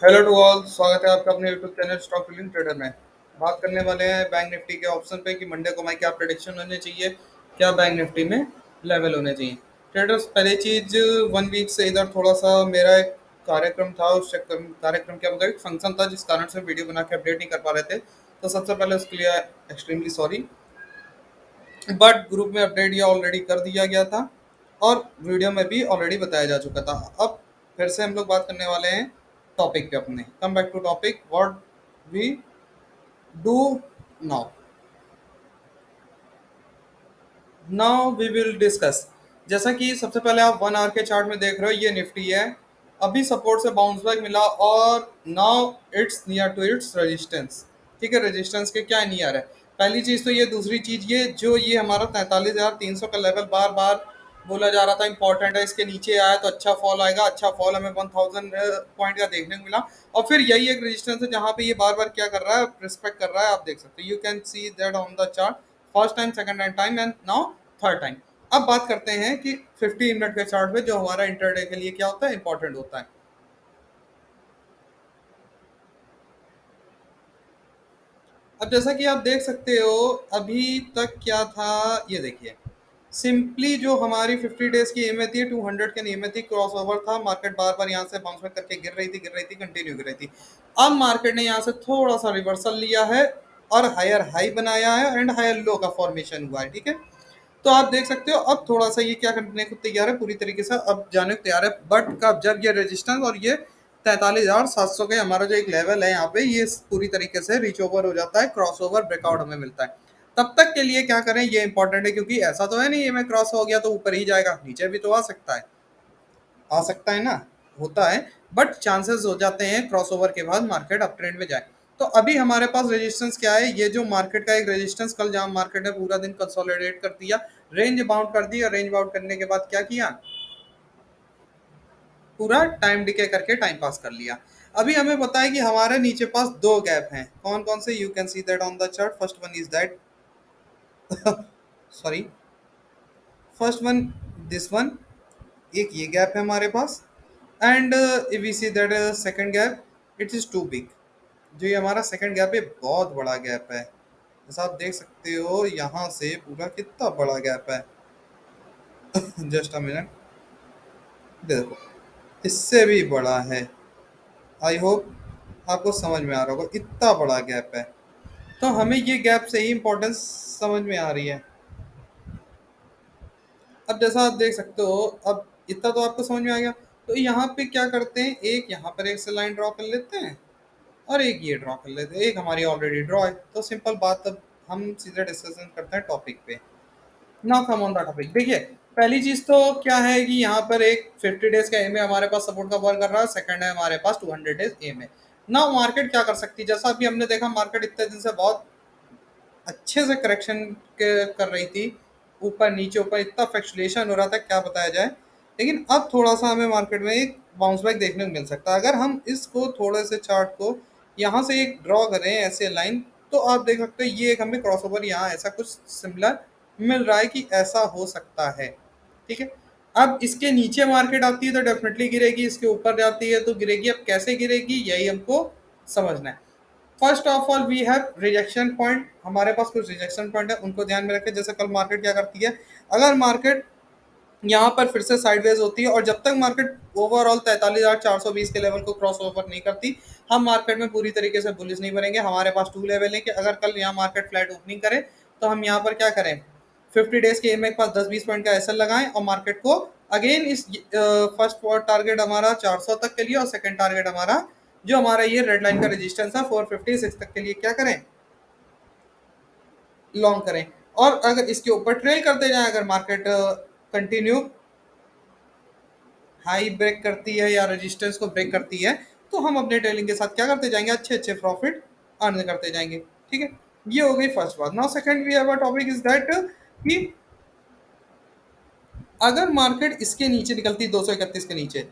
Hello to all, स्वागत है आपका अपने YouTube channel stock feeling trader में। बात करने वाले हैं बैंक निफ्टी के ऑप्शन पे कि मंडे को हमारी क्या प्रेडिक्शन होने चाहिए, क्या बैंक निफ्टी में लेवल होने चाहिए। ट्रेडर्स, पहली चीज, 1 वीक से इधर थोड़ा सा मेरा एक कार्यक्रम था। उस कार्यक्रम के मतलब एक फंक्शन था जिस कारण से वीडियो बना के अपडेट नहीं कर पा रहे थे। तो सबसे पहले उसके लिए एक्सट्रीमली सॉरी। बट ग्रुप में अपडेट ये ऑलरेडी कर दिया गया था और वीडियो में भी ऑलरेडी बताया जा चुका था। अब फिर से हम लोग बात करने वाले हैं टॉपिक पे अपने। Come back to topic, what we do now. Now we will discuss. जैसा कि सबसे पहले आप 1 आवर के चार्ट में देख रहे हो, ये निफ्टी है। अभी सपोर्ट से बाउंस बैक मिला और now it's near to its resistance. ठीक है, रेजिस्टेंस के क्या नियर है, पहली चीज तो ये। दूसरी चीज ये, जो ये हमारा 43,300 का लेवल बार बार बोला जा रहा था इंपॉर्टेंट है, इसके नीचे आया तो अच्छा फॉल आएगा। अच्छा फॉल हमें 1000 पॉइंट का देखने को मिला। और फिर यही एक रेजिस्टेंस है जहां पे ये बार बार क्या कर रहा है, रिस्पेक्ट कर रहा है। आप देख सकते हो, you can see that on the chart, first time, second time and now third time. अब बात करते हैं कि 15 मिनट के चार्ट में जो हमारा इंटरडे के लिए क्या होता है, इंपॉर्टेंट होता है। अब जैसा कि आप देख सकते हो, अभी तक क्या था, ये देखिए। सिंपली जो हमारी 50 डेज की ईएमए थी, 200 की ईएमए थी, क्रॉस ओवर था। मार्केट बार बार यहाँ से बाउंस बैक करके गिर रही थी, कंटिन्यू गिर रही थी। अब मार्केट ने यहाँ से थोड़ा सा रिवर्सल लिया है और हायर हाई बनाया है एंड हायर लो का फॉर्मेशन हुआ है। ठीक है, तो आप देख सकते हो अब थोड़ा सा ये क्या करने को तैयार है, पूरी तरीके से अब जाने को तैयार है। बट कब, जब ये रेजिस्टेंस और ये 43,700 के हमारा जो एक लेवल है यहाँ पे, ये पूरी तरीके से रीच ओवर हो जाता है, क्रॉस ओवर ब्रेकआउट हमें मिलता है। तब तक के लिए क्या करें, ये इंपॉर्टेंट है, क्योंकि ऐसा तो है नहीं ये मैं क्रॉस हो गया तो ऊपर ही जाएगा, नीचे भी तो आ सकता है ना, होता है। बट चांसेस हो जाते हैं क्रॉस ओवर के बाद मार्केट अप ट्रेंड में जाए। तो अभी हमारे पास रेजिस्टेंस क्या है, ये जो मार्केट का एक रेजिस्टेंस, कल जहां मार्केट ने पूरा दिन कंसोलिडेट कर दिया, रेंज बाउंड कर दी, और रेंज बाउंड करने के बाद क्या किया, पूरा टाइम डिके करके टाइम पास कर लिया। अभी हमें पता है कि हमारे नीचे पास दो गैप हैं, कौन कौन से, you can see that on the chart. First one is that sorry, first one, this one, एक ये गैप है हमारे पास। And if we see that second gap, it is too big. जो ये हमारा सेकंड गैप है, बहुत बड़ा गैप है। जैसा आप देख सकते हो यहाँ से पूरा कितना बड़ा गैप है। जस्ट अ मिनट, देखो, इससे भी बड़ा है। आई होप आपको समझ में आ रहा होगा, इतना बड़ा गैप है। तो हमें ये गैप से ही इंपॉर्टेंस समझ में आ रही है। अब जैसा आप देख सकते हो, अब इतना तो आपको समझ में आ गया। तो यहाँ पे क्या करते हैं, एक यहाँ पर एक से लाइन ड्रॉ कर लेते हैं और एक ये ड्रॉ कर लेते हैं। एक हमारी ऑलरेडी ड्रॉ है, तो सिंपल बात, अब हम सीधे डिस्कशन करते हैं टॉपिक पे। Now come on the topic. देखिए, पहली चीज तो क्या है कि यहाँ पर एक 50 डेज का एम ए हमारे पास सपोर्ट का वर्क कर रहा है। सेकंड है हमारे पास 200 डेज एम ए। ना मार्केट क्या कर सकती है, जैसा अभी हमने देखा, मार्केट इतने दिन से बहुत अच्छे से करेक्शन कर रही थी, ऊपर नीचे ऊपर इतना फ्लक्चुएशन हो रहा था, क्या बताया जाए। लेकिन अब थोड़ा सा हमें मार्केट में एक बाउंस बैक देखने को मिल सकता है। अगर हम इसको थोड़े से चार्ट को यहाँ से एक ड्रॉ करें ऐसे लाइन, तो आप देख सकते हो ये एक हमें क्रॉस ओवर यहाँ ऐसा कुछ सिमिलर मिल रहा है कि ऐसा हो सकता है। ठीक है, अब इसके नीचे मार्केट आती है तो डेफिनेटली गिरेगी, इसके ऊपर जाती है तो गिरेगी। अब कैसे गिरेगी, यही हमको समझना है। First of all we have rejection point, हमारे पास कुछ रिजेक्शन पॉइंट है, उनको ध्यान में रखें। जैसे कल मार्केट क्या करती है, अगर मार्केट यहाँ पर फिर से साइडवेज होती है और जब तक मार्केट ओवरऑल 43,420 के लेवल को क्रॉस ओवर नहीं करती, हम मार्केट में पूरी तरीके से बुलिश नहीं बनेंगे। हमारे पास टू लेवल है कि अगर कल यहाँ मार्केट फ्लैट ओपनिंग करे तो हम यहाँ पर क्या करें, 50 डेज के एम के पास 10-20 पॉइंट का एसएल लगाएं और मार्केट को अगेन इस फर्स्ट टारगेट हमारा 400 तक के लिए और सेकंड टारगेट हमारा जो हमारा ये रेड लाइन का रेजिस्टेंस है 456 तक के लिए क्या करें, लॉन्ग करें। और अगर इसके ऊपर ट्रेल करते जाएं, अगर मार्केट कंटिन्यू हाई ब्रेक करती है या रेजिस्टेंस को ब्रेक करती है, तो हम अपने ट्रेलिंग के साथ क्या करते जाएंगे, अच्छे अच्छे प्रॉफिट अर्न करते जाएंगे। ठीक है, ये हो गई फर्स्ट बात। Now second we have a topic is that कि अगर मार्केट इसके नीचे निकलती 231 के नीचे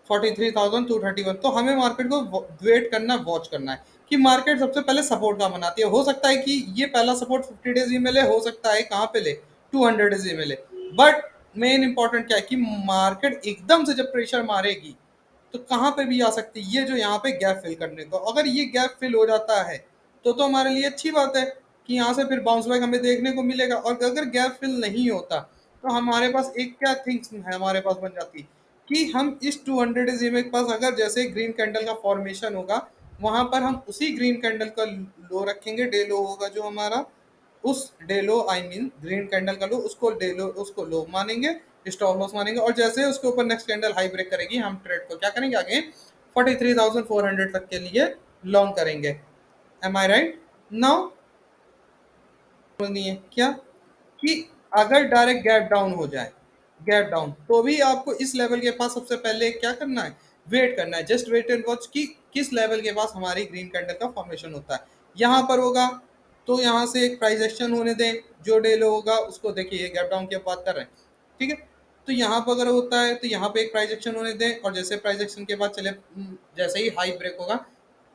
43,231, तो हमें मार्केट को वेट करना, वॉच करना है कि मार्केट सबसे पहले सपोर्ट कहाँ बनाती है। हो सकता है कि ये पहला सपोर्ट 50 डेज में ले, हो सकता है कहाँ पे ले, 200 डेज में ले। बट मेन इंपॉर्टेंट क्या है कि मार्केट एकदम से जब प्रेशर मारेगी, तो कहाँ पे भी आ सकती है ये जो यहाँ पे गैप फिल करने को। अगर ये गैप फिल हो जाता है तो हमारे लिए अच्छी बात है कि यहाँ से फिर बाउंस बैक हमें देखने को मिलेगा। और अगर गैप फिल नहीं होता तो हमारे पास एक क्या थिंग्स है हमारे पास बन जाती कि हम इस 200 EMA के पास अगर जैसे ग्रीन कैंडल का फॉर्मेशन होगा वहां पर हम उसी ग्रीन कैंडल का लो रखेंगे, डे लो होगा जो हमारा, उस day low I mean green candle का लो उसको डे लो उसको लो मानेंगे, स्टॉप लॉस मानेंगे, और जैसे उसके ऊपर नेक्स्ट कैंडल हाई ब्रेक करेगी हम ट्रेड को क्या करेंगे आगे 43,400 तक के लिए लॉन्ग करेंगे। एम आई राइट नाउ? नहीं है क्या कि अगर डायरेक्ट गैप डाउन हो जाए, गैप डाउन तो भी आपको इस लेवल के पास सबसे पहले क्या करना है, वेट करना है, जस्ट वेट एंड वॉच कि किस लेवल के पास हमारी ग्रीन कैंडल का फॉर्मेशन होता है। यहाँ पर होगा तो यहाँ से एक प्राइस एक्शन होने दें, जो डे लो होगा उसको देखिए, ये गैप डाउन की बात कर रहे हैं, ठीक है। तो यहाँ पर अगर होता है तो यहाँ पे एक प्राइस एक्शन होने दें, और जैसे प्राइस एक्शन के बाद चले जैसे ही हाई ब्रेक होगा,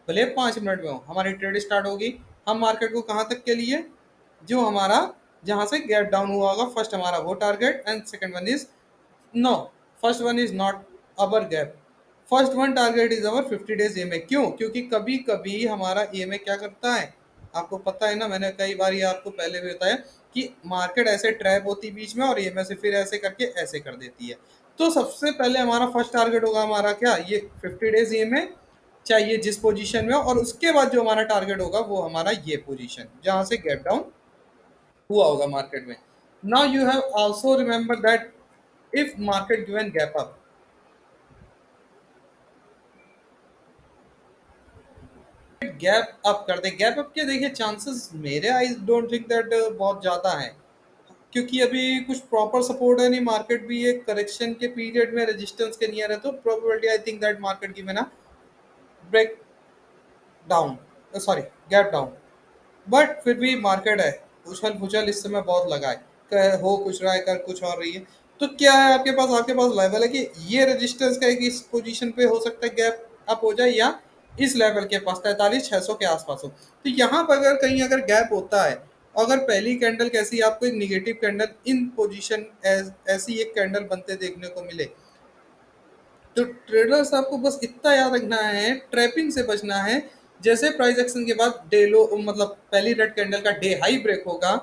भले 5 मिनट में हो, हमारी ट्रेड स्टार्ट होगी। हम मार्केट को कहाँ तक के लिए, जो हमारा जहां से गैप डाउन हुआ होगा, फर्स्ट हमारा वो target and second one is no, first one is not our gap, first one target is our 50 days EMA. क्यों? क्योंकि कभी कभी हमारा ईएमए क्या करता है, आपको पता है ना, मैंने कई बार ये आपको पहले भी बताया कि मार्केट ऐसे ट्रैप होती है बीच में और ईएमए से फिर ऐसे करके ऐसे कर देती है। तो सबसे पहले हमारा फर्स्ट टारगेट होगा हमारा क्या, ये 50 डेज ईएमए चाहिए जिस पोजीशन में, और उसके बाद जो हमारा टारगेट होगा वो हमारा ये पोजीशन जहां से गैप डाउन हुआ होगा मार्केट में। Now you have also remember that if market given gap up, gap up कर दे, गैप अप के देखिए चांसेस मेरे आई डोंट थिंक दैट बहुत ज़्यादा है, क्योंकि अभी कुछ प्रॉपर सपोर्ट है नहीं, मार्केट भी एक करेक्शन के पीरियड में रेजिस्टेंस के नियर है, तो probability I think that market given a break down, sorry gap down. But फिर भी मार्केट है, उछल पुछल इस समय बहुत लगा है, हो कुछ रहा है कर कुछ और रही है। तो क्या है आपके पास लेवल है कि ये रेजिस्टेंस का एक इस पोजीशन पे हो सकता है गैप अप हो जाए, या इस लेवल के पास 43,600 के आसपास हो। तो यहाँ पर अगर कहीं अगर गैप होता है, अगर पहली कैंडल कैसी आपको एक निगेटिव कैंडल इन पोजीशन ऐसी एक कैंडल बनते देखने को मिले, तो ट्रेडर्स आपको बस इतना याद रखना है, ट्रैपिंग से बचना है। जैसे प्राइस एक्शन के बाद डे लो मतलब पहली रेड कैंडल का डे हाई ब्रेक होगा,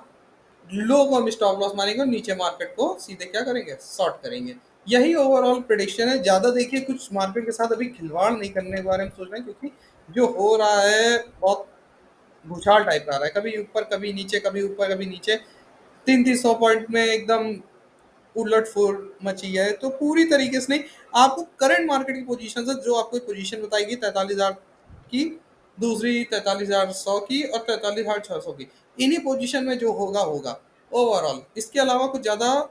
लो को हम स्टॉप लॉस मारेंगे और नीचे मार्केट को सीधे क्या करेंगे, शॉर्ट करेंगे। यही ओवरऑल प्रिडिक्शन है। ज़्यादा देखिए कुछ मार्केट के साथ अभी खिलवाड़ नहीं करने के बारे में सोच रहे हैं, क्योंकि जो हो रहा है बहुत भूचाल टाइप का आ रहा है, कभी ऊपर कभी नीचे, कभी ऊपर कभी नीचे, 300 पॉइंट में एकदम उलट-फुलट मची है। तो पूरी तरीके से नहीं, आपको करंट मार्केट की पोजीशन से जो आपको पोजीशन बताएगी 43,000 की, दूसरी 43,100 की और 43,600 की, इन्हीं पोजीशन में जो होगा होगा ओवरऑल। इसके अलावा कुछ ज़्यादा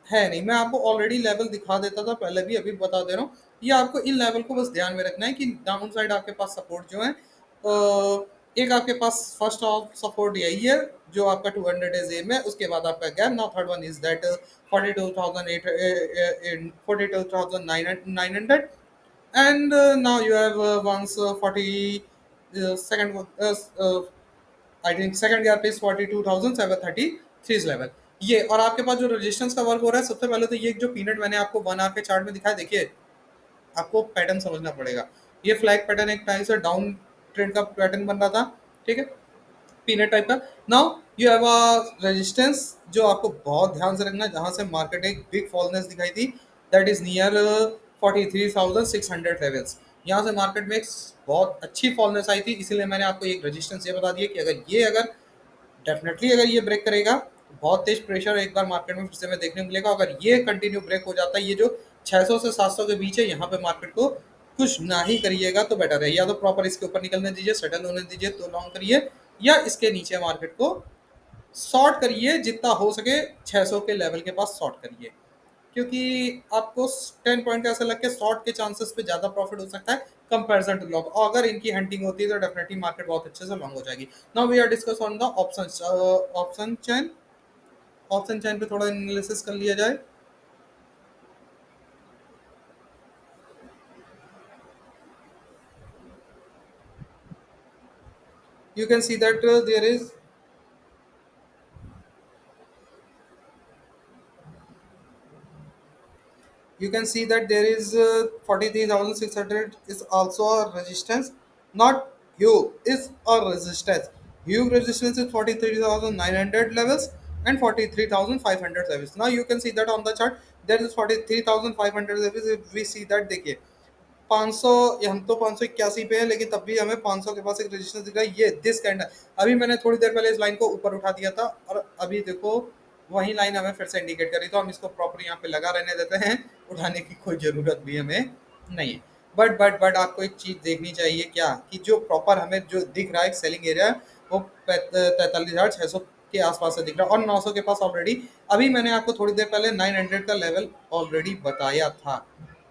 है नहीं। मैं आपको ऑलरेडी लेवल दिखा देता था पहले भी, अभी बता दे रहा हूँ। ये आपको इन लेवल को बस ध्यान में रखना है कि डाउन साइड आपके पास सपोर्ट जो है, एक आपके पास फर्स्ट ऑफ सपोर्ट यही है जो आपका 200 डेज एम है, उसके बाद आपका gap. Now third one is that 42,900, and now you have once 40 second I think second gap is 42,733 इस लेवल। ये और आपके पास जो रेजिस्टेंस का वर्क हो रहा है, सबसे पहले तो ये जो पीनट मैंने आपको 1 आवर के चार्ट में दिखाया, देखिए आपको पैटर्न समझना पड़ेगा। ये फ्लैग पैटर्न एक टाइम से डाउन ट्रेंड का पैटर्न बन रहा था, ठीक है, पीनट टाइप का। Now you have a resistance जो आपको बहुत ध्यान से रखना है, जहां से मार्केट एक बिग फॉलनेस दिखाई थी, दैट इज नियर 43,600 लेवल्स। यहाँ से मार्केट में एक बहुत अच्छी फॉलनेस आई थी, इसीलिए मैंने आपको एक रेजिस्टेंस ये बता दिया कि अगर डेफिनेटली अगर ये ब्रेक करेगा तो बहुत तेज प्रेशर एक बार मार्केट में फिर से हमें देखने को मिलेगा। अगर ये कंटिन्यू ब्रेक हो जाता है, ये जो 600 से 700 के बीच है, यहाँ पे मार्केट को कुछ ना ही करिएगा तो बेटर है, या तो प्रॉपर इसके ऊपर निकलने दीजिए, सेटल होने दीजिए तो लॉन्ग करिए, या इसके नीचे मार्केट को शॉर्ट करिए, जितना हो सके 600 के लेवल के पास शॉर्ट करिए, क्योंकि आपको 10 पॉइंट का ऐसा लग के शॉर्ट के चांसेस पे ज़्यादा प्रॉफिट हो सकता है कंपैरिजन टू लॉन्ग। और अगर इनकी हंटिंग होती है तो डेफिनेटली मार्केट बहुत अच्छे से लॉन्ग हो जाएगी। Now we are discuss on the option chain. Option chain पे थोड़ा एनालिसिस कर लिया जाए। You can see that there is, you can see that there is 43,600 is also a resistance, not huge, is a resistance. Huge resistance is 43,900 levels and 43,500 levels. Now you can see that on the chart there is 43,500 levels. If we see that, देखिए 500, हम तो 581 पे है, लेकिन तब भी हमें 500 के पास एक रेजिस्टेंस दिख रहा है, ये दिस काइंड। अभी मैंने थोड़ी देर पहले इस लाइन को ऊपर उठा दिया था और अभी देखो वही लाइन हमें फिर से इंडिकेट करी, तो हम इसको प्रॉपर यहाँ पे लगा रहने देते हैं, उठाने की कोई ज़रूरत भी हमें नहीं है। बट आपको एक चीज़ देखनी चाहिए क्या, कि जो प्रॉपर हमें जो दिख रहा है सेलिंग एरिया, वो 43,600 के आसपास से दिख रहा है और 900 के पास ऑलरेडी। अभी मैंने आपको थोड़ी देर पहले 900 का लेवल ऑलरेडी बताया था,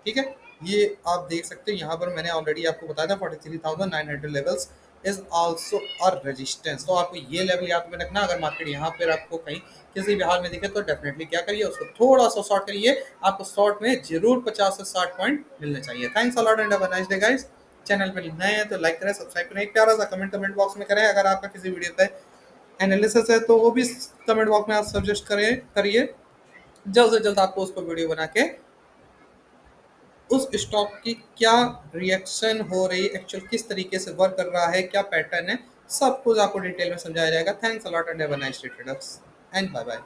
ठीक है। ये आप देख सकते हो, यहाँ पर मैंने ऑलरेडी आपको बताया था 43,900 levels is also a resistance. तो आपको ये लेवल याद में रखना, अगर मार्केट यहाँ पर आपको कहीं किसी भी हाल में दिखे तो डेफिनेटली क्या करिए, उसको थोड़ा सा शॉर्ट करिए। आपको शॉर्ट में जरूर 50 से 60 पॉइंट मिलने चाहिए। Thanks a lot and have a nice day guys. Channel पर नए हैं तो लाइक करें, सब्सक्राइब करें, एक प्यारा सा कमेंट बॉक्स में करें। अगर आपका किसी वीडियो पे एनालिसिस है तो वो भी कमेंट बॉक्स में आप सजेस्ट करिए। जल्द से जल्द आपको उस पर वीडियो बना के उस स्टॉक की क्या रिएक्शन हो रही है, एक्चुअल किस तरीके से वर्क कर रहा है, क्या पैटर्न है, सब कुछ आपको डिटेल में समझाया जाएगा। Thanks a lot and have a nice day traders and bye bye.